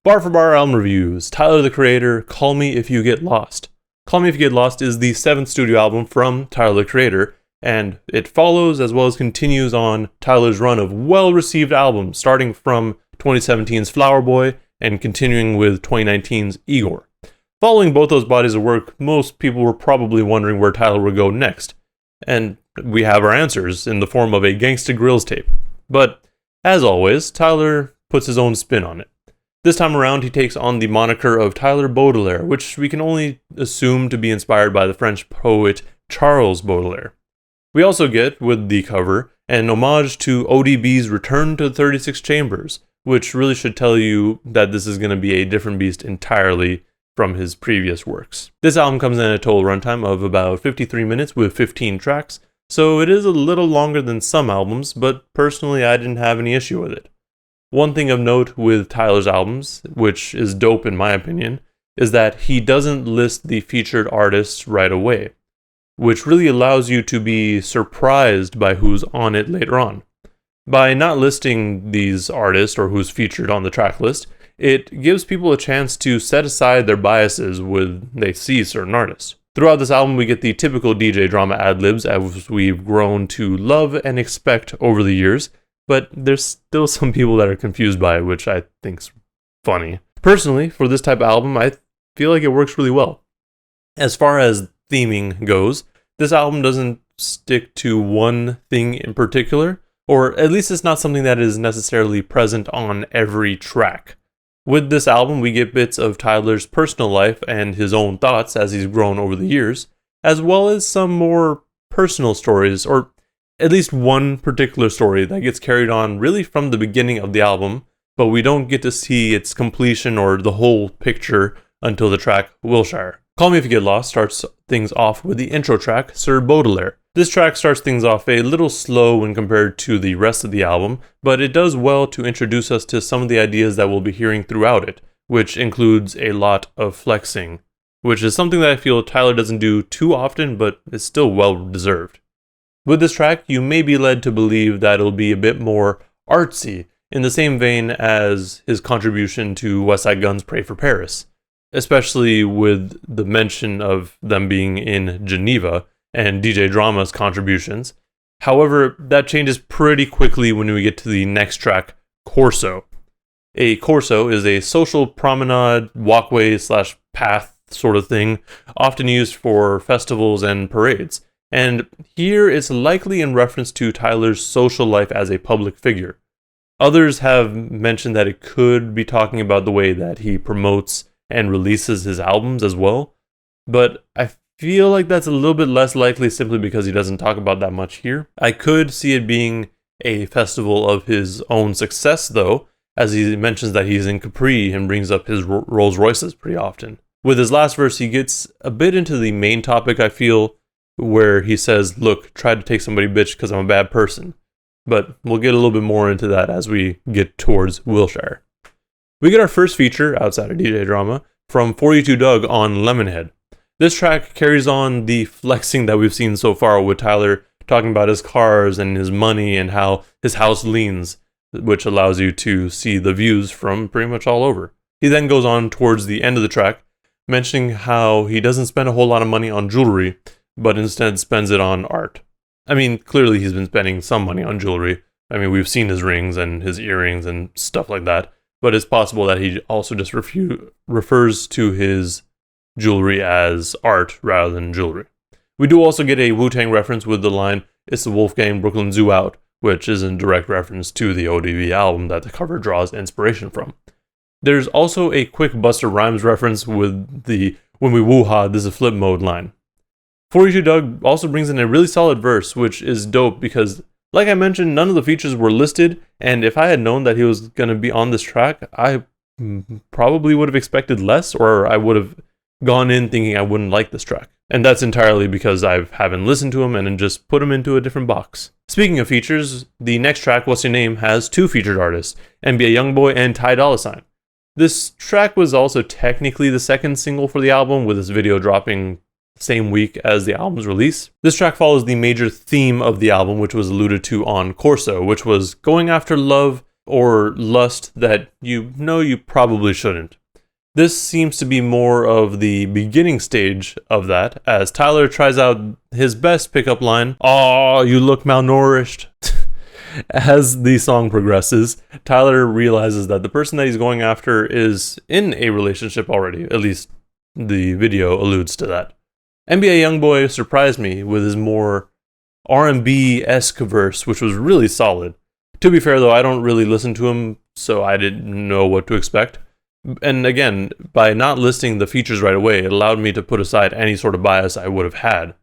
Bar for bar album reviews. Tyler the Creator, Call Me If You Get Lost. Call Me If You Get Lost is the 7th studio album from Tyler the Creator, and it follows as well as continues on Tyler's run of well-received albums, starting from 2017's FLOWERBOY and continuing with 2019's IGOR. Following both those bodies of work, most people were probably wondering where Tyler would go next, and we have our answers in the form of a Gangsta Grillz Tape. But, as always, Tyler puts his own spin on it. This time around, he takes on the moniker of Tyler Baudelaire, which we can only assume to be inspired by the French poet Charles Baudelaire. We also get, with the cover, an homage to ODB's Return to the 36 Chambers, which really should tell you that this is going to be a different beast entirely from his previous works. This album comes in a total runtime of about 53 minutes with 15 tracks, so it is a little longer than some albums, but personally I didn't have any issue with it. One thing of note with Tyler's albums, which is dope in my opinion, is that he doesn't list the featured artists right away, which really allows you to be surprised by who's on it later on. By not listing these artists or who's featured on the track list, it gives people a chance to set aside their biases when they see certain artists. Throughout this album, we get the typical DJ drama ad-libs as we've grown to love and expect over the years, but there's still some people that are confused by it, which I think's funny. Personally, for this type of album, I feel like it works really well. As far as theming goes, this album doesn't stick to one thing in particular, or at least it's not something that is necessarily present on every track. With this album, we get bits of Tyler's personal life and his own thoughts as he's grown over the years, as well as some more personal stories, or at least one particular story that gets carried on really from the beginning of the album, but we don't get to see its completion or the whole picture until the track WILSHIRE. Call Me If You Get Lost starts things off with the intro track, Sir Baudelaire. This track starts things off a little slow when compared to the rest of the album, but it does well to introduce us to some of the ideas that we'll be hearing throughout it, which includes a lot of flexing, which is something that I feel Tyler doesn't do too often, but is still well deserved. With this track, you may be led to believe that it'll be a bit more artsy, in the same vein as his contribution to West Side Gun's Pray for Paris, especially with the mention of them being in Geneva and DJ Drama's contributions. However, that changes pretty quickly when we get to the next track, CORSO. A corso is a social promenade, walkway / path sort of thing, often used for festivals and parades. And here it's likely in reference to Tyler's social life as a public figure. Others have mentioned that it could be talking about the way that he promotes and releases his albums as well, but I feel like that's a little bit less likely simply because he doesn't talk about that much here. I could see it being a festival of his own success though, as he mentions that he's in Capri and brings up his Rolls Royces pretty often. With his last verse, he gets a bit into the main topic, I feel, where he says, look, try to take somebody bitch because I'm a bad person. But we'll get a little bit more into that as we get towards WILSHIRE. We get our first feature, outside of DJ Drama, from 42 Dugg on LEMONHEAD. This track carries on the flexing that we've seen so far with Tyler talking about his cars and his money and how his house leans, which allows you to see the views from pretty much all over. He then goes on towards the end of the track, mentioning how he doesn't spend a whole lot of money on jewelry, but instead spends it on art. I mean, clearly he's been spending some money on jewelry. I mean, we've seen his rings and his earrings and stuff like that, but it's possible that he also just refers to his jewelry as art rather than jewelry. We do also get a Wu-Tang reference with the line, "It's the Wolfgang Brooklyn Zoo out," which is in direct reference to the ODB album that the cover draws inspiration from. There's also a quick Busta Rhymes reference with the "When we woo-ha, this is flip mode" line. 42 Dugg also brings in a really solid verse, which is dope because, like I mentioned, none of the features were listed, and if I had known that he was going to be on this track, I probably would have expected less, or I would have gone in thinking I wouldn't like this track. And that's entirely because I haven't listened to him and just put him into a different box. Speaking of features, the next track, What's Your Name, has 2 featured artists, NBA Youngboy and Ty Dolla $ign. This track was also technically the second single for the album, with this video dropping same week as the album's release. This track follows the major theme of the album, which was alluded to on CORSO, which was going after love or lust that you know you probably shouldn't. This seems to be more of the beginning stage of that, as Tyler tries out his best pickup line, "Aw, you look malnourished." As the song progresses, Tyler realizes that the person that he's going after is in a relationship already. At least the video alludes to that. NBA Youngboy surprised me with his more R&B-esque verse, which was really solid. To be fair though, I don't really listen to him, so I didn't know what to expect. And again, by not listing the features right away, it allowed me to put aside any sort of bias I would have had.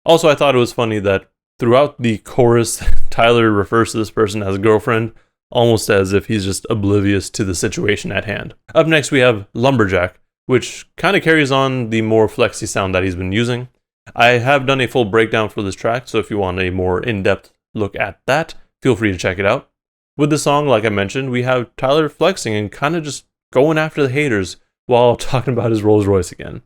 Also, I thought it was funny that throughout the chorus, Tyler refers to this person as a girlfriend, almost as if he's just oblivious to the situation at hand. Up next, we have Lumberjack, which kind of carries on the more flexy sound that he's been using. I have done a full breakdown for this track, so if you want a more in-depth look at that, feel free to check it out. With the song, like I mentioned, we have Tyler flexing and kind of just going after the haters while talking about his Rolls Royce again.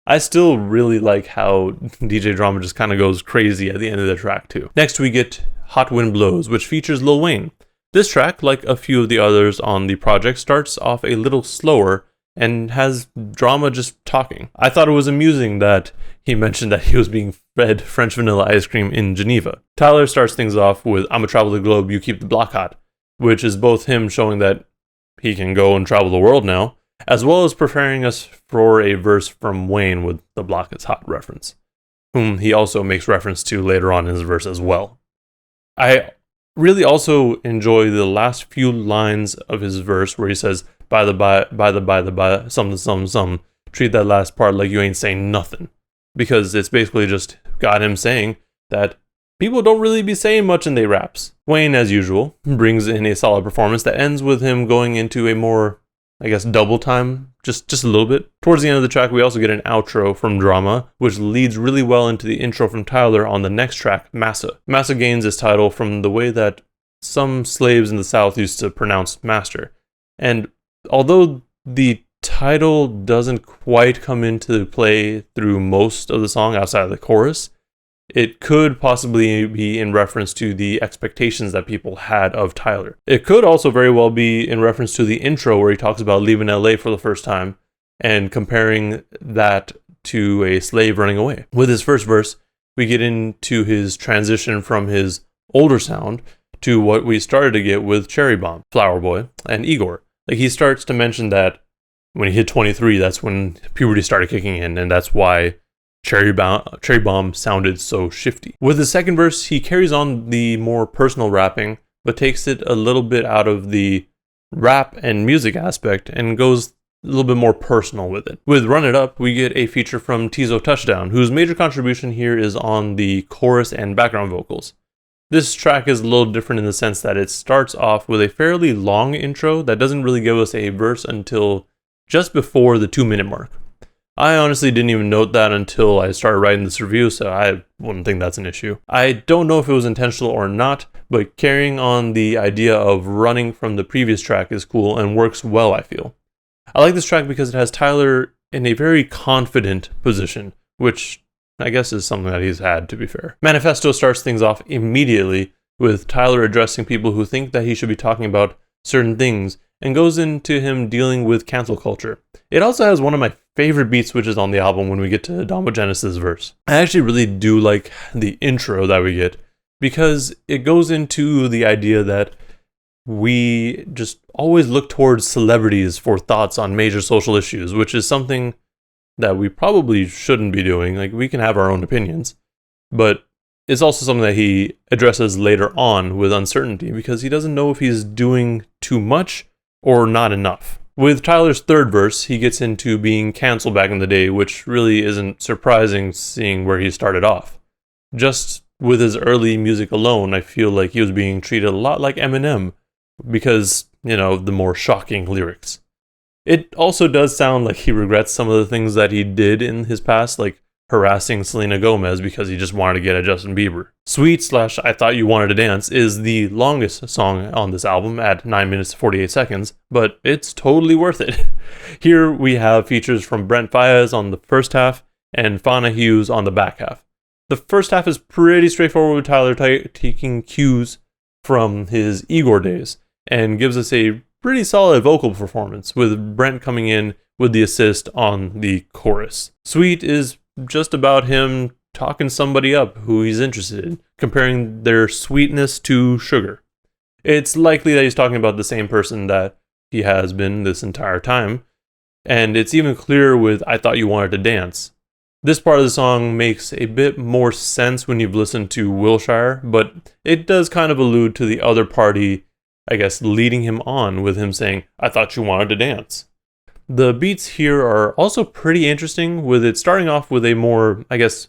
I still really like how DJ Drama just kind of goes crazy at the end of the track too. Next we get Hot Wind Blows, which features Lil Wayne. This track, like a few of the others on the project, starts off a little slower and has Drama just talking. I thought it was amusing that he mentioned that he was being fed French vanilla ice cream in Geneva. Tyler starts things off with "I'ma travel the globe, you keep the block hot," which is both him showing that he can go and travel the world now, as well as preparing us for a verse from Wayne with the "block is hot" reference, whom he also makes reference to later on in his verse as well. I really also enjoy the last few lines of his verse where he says, by the something, treat that last part like you ain't saying nothing. Because it's basically just got him saying that people don't really be saying much in their raps. Wayne, as usual, brings in a solid performance that ends with him going into a more, I guess, double time, just a little bit. Towards the end of the track, we also get an outro from Drama, which leads really well into the intro from Tyler on the next track, MASSA. MASSA gains its title from the way that some slaves in the South used to pronounce master. And although the title doesn't quite come into play through most of the song outside of the chorus, it could possibly be in reference to the expectations that people had of Tyler. It could also very well be in reference to the intro where he talks about leaving LA for the first time and comparing that to a slave running away. With his first verse, we get into his transition from his older sound to what we started to get with Cherry Bomb, FLOWERBOY, and IGOR. Like, he starts to mention that when he hit 23, that's when puberty started kicking in, and that's why Cherry Bomb sounded so shifty. With the second verse, he carries on the more personal rapping, but takes it a little bit out of the rap and music aspect and goes a little bit more personal with it. With Run It Up, we get a feature from Tizo Touchdown, whose major contribution here is on the chorus and background vocals. This track is a little different in the sense that it starts off with a fairly long intro that doesn't really give us a verse until just before the 2-minute mark. I honestly didn't even note that until I started writing this review, so I wouldn't think that's an issue. I don't know if it was intentional or not, but carrying on the idea of running from the previous track is cool and works well, I feel. I like this track because it has Tyler in a very confident position, which I guess is something that he's had, to be fair. Manifesto starts things off immediately with Tyler addressing people who think that he should be talking about certain things and goes into him dealing with cancel culture. It also has one of my favorite beat switches on the album when we get to Domogenesis' verse. I actually really do like the intro that we get because it goes into the idea that we just always look towards celebrities for thoughts on major social issues, which is something that we probably shouldn't be doing. Like, we can have our own opinions, but it's also something that he addresses later on with uncertainty because he doesn't know if he's doing too much or not enough. With Tyler's third verse, he gets into being canceled back in the day, which really isn't surprising seeing where he started off. Just with his early music alone, I feel like he was being treated a lot like Eminem because, you know, the more shocking lyrics. It also does sound like he regrets some of the things that he did in his past, like harassing Selena Gomez because he just wanted to get at Justin Bieber. Sweet / I Thought You Wanted to Dance is the longest song on this album at 9 minutes 48 seconds, but it's totally worth it. Here we have features from Brent Faiyaz on the first half and Fauna Hughes on the back half. The first half is pretty straightforward with Tyler taking cues from his IGOR days, and gives us a pretty solid vocal performance, with Brent coming in with the assist on the chorus. Sweet is just about him talking somebody up who he's interested in, comparing their sweetness to sugar. It's likely that he's talking about the same person that he has been this entire time, and it's even clearer with I Thought You Wanted to Dance. This part of the song makes a bit more sense when you've listened to WILSHIRE, but it does kind of allude to the other party, I guess, leading him on with him saying, I thought you wanted to dance. The beats here are also pretty interesting, with it starting off with a more, I guess,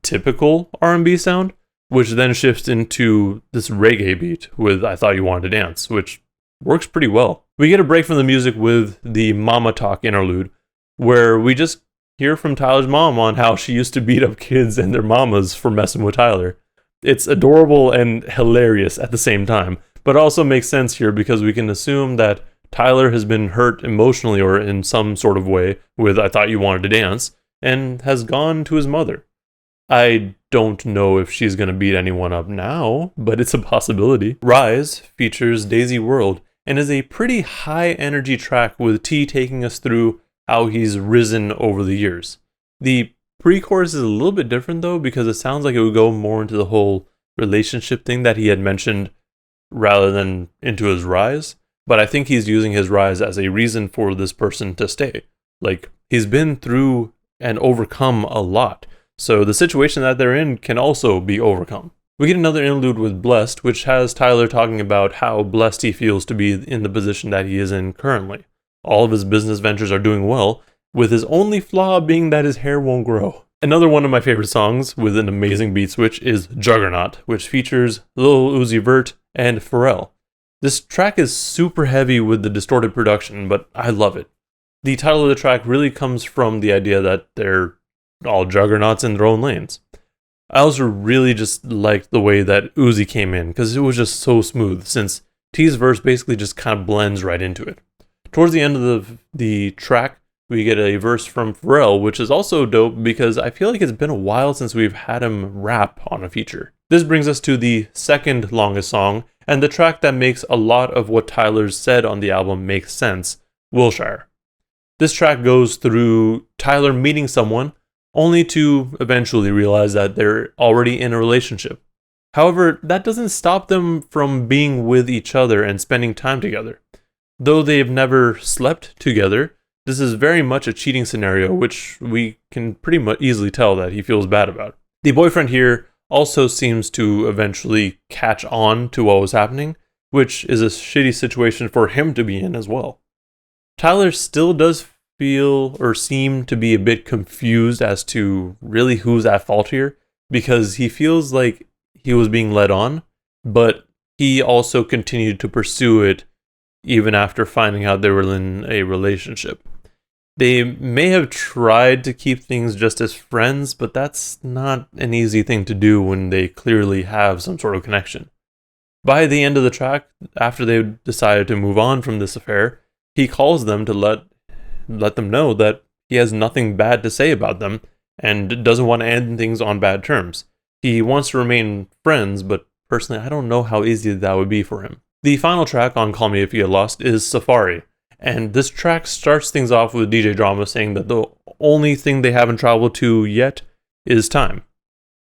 typical R&B sound, which then shifts into this reggae beat with I Thought You Wanted to Dance, which works pretty well. We get a break from the music with the Mama Talk interlude, where we just hear from Tyler's mom on how she used to beat up kids and their mamas for messing with Tyler. It's adorable and hilarious at the same time, but also makes sense here because we can assume that Tyler has been hurt emotionally or in some sort of way with I Thought You Wanted to Dance, and has gone to his mother. I don't know if she's going to beat anyone up now, but it's a possibility. Rise features Daisy World and is a pretty high energy track, with T taking us through how he's risen over the years. The pre-chorus is a little bit different though, because it sounds like it would go more into the whole relationship thing that he had mentioned rather than into his rise. But I think he's using his rise as a reason for this person to stay. Like, he's been through and overcome a lot, so the situation that they're in can also be overcome. We get another interlude with Blessed, which has Tyler talking about how blessed he feels to be in the position that he is in currently. All of his business ventures are doing well, with his only flaw being that his hair won't grow. Another one of my favorite songs with an amazing beat switch is Juggernaut, which features Lil Uzi Vert and Pharrell. This track is super heavy with the distorted production, but I love it. The title of the track really comes from the idea that they're all juggernauts in their own lanes. I also really just liked the way that Uzi came in, because it was just so smooth, since T's verse basically just kind of blends right into it. Towards the end of the track, we get a verse from Pharrell, which is also dope because I feel like it's been a while since we've had him rap on a feature. This brings us to the second longest song, and the track that makes a lot of what Tyler's said on the album make sense, WILSHIRE. This track goes through Tyler meeting someone, only to eventually realize that they're already in a relationship. However, that doesn't stop them from being with each other and spending time together. Though they've never slept together, this is very much a cheating scenario, which we can pretty much easily tell that he feels bad about. The boyfriend here also seems to eventually catch on to what was happening, which is a shitty situation for him to be in as well. Tyler still does feel or seem to be a bit confused as to really who's at fault here, because he feels like he was being led on, but he also continued to pursue it even after finding out they were in a relationship. They may have tried to keep things just as friends, but that's not an easy thing to do when they clearly have some sort of connection. By the end of the track, after they decided to move on from this affair, he calls them to let them know that he has nothing bad to say about them and doesn't want to end things on bad terms. He wants to remain friends, but personally, I don't know how easy that would be for him. The final track on Call Me If You Get Lost is Safari, and this track starts things off with DJ Drama saying that the only thing they haven't traveled to yet is time,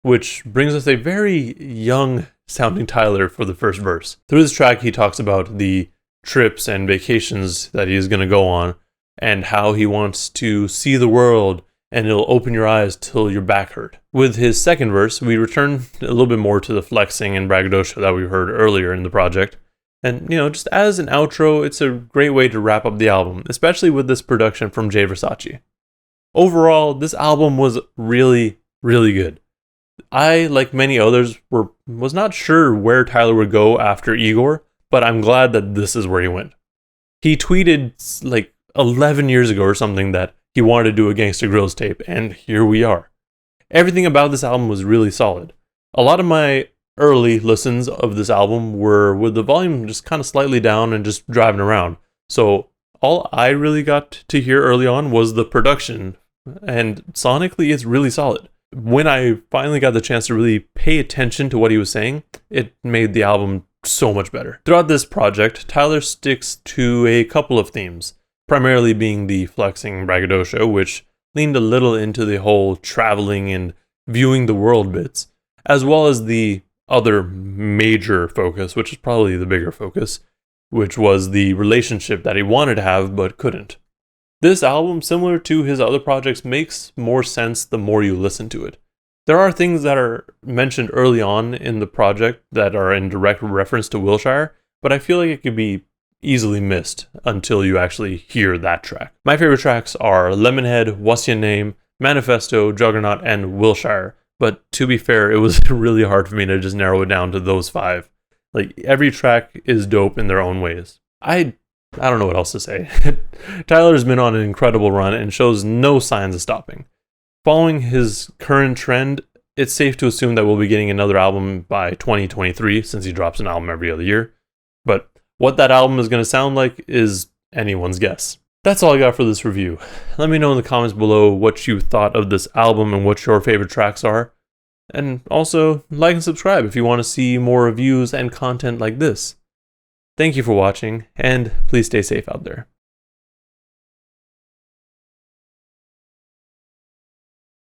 which brings us a very young sounding Tyler for the first verse. Through this track, he talks about the trips and vacations that he is going to go on, and how he wants to see the world and it'll open your eyes till your back hurt. With his second verse, we return a little bit more to the flexing and braggadocio that we heard earlier in the project. And, just as an outro, it's a great way to wrap up the album, especially with this production from Jay Versace. Overall, this album was really, really good. I, like many others, was not sure where Tyler would go after IGOR, but I'm glad that this is where he went. He tweeted, 11 years ago or something that he wanted to do a Gangsta Grillz Tape, and here we are. Everything about this album was really solid. A lot of my early listens of this album were with the volume just kind of slightly down and just driving around. So all I really got to hear early on was the production, and sonically it's really solid. When I finally got the chance to really pay attention to what he was saying, it made the album so much better. Throughout this project, Tyler sticks to a couple of themes, primarily being the flexing braggadocio, which leaned a little into the whole traveling and viewing the world bits, as well as the other major focus, which is probably the bigger focus, which was the relationship that he wanted to have but couldn't. This album, similar to his other projects, makes more sense the more you listen to it. There are things that are mentioned early on in the project that are in direct reference to WILSHIRE, but I feel like it could be easily missed until you actually hear that track. My favorite tracks are LEMONHEAD, WUSYANAME, MANIFESTO, JUGGERNAUT, and WILSHIRE. But to be fair, it was really hard for me to just narrow it down to those 5. Like, every track is dope in their own ways. I don't know what else to say. Tyler's been on an incredible run and shows no signs of stopping. Following his current trend, it's safe to assume that we'll be getting another album by 2023, since he drops an album every other year. But what that album is going to sound like is anyone's guess. That's all I got for this review. Let me know in the comments below what you thought of this album and what your favorite tracks are. And also, like and subscribe if you want to see more reviews and content like this. Thank you for watching, and please stay safe out there.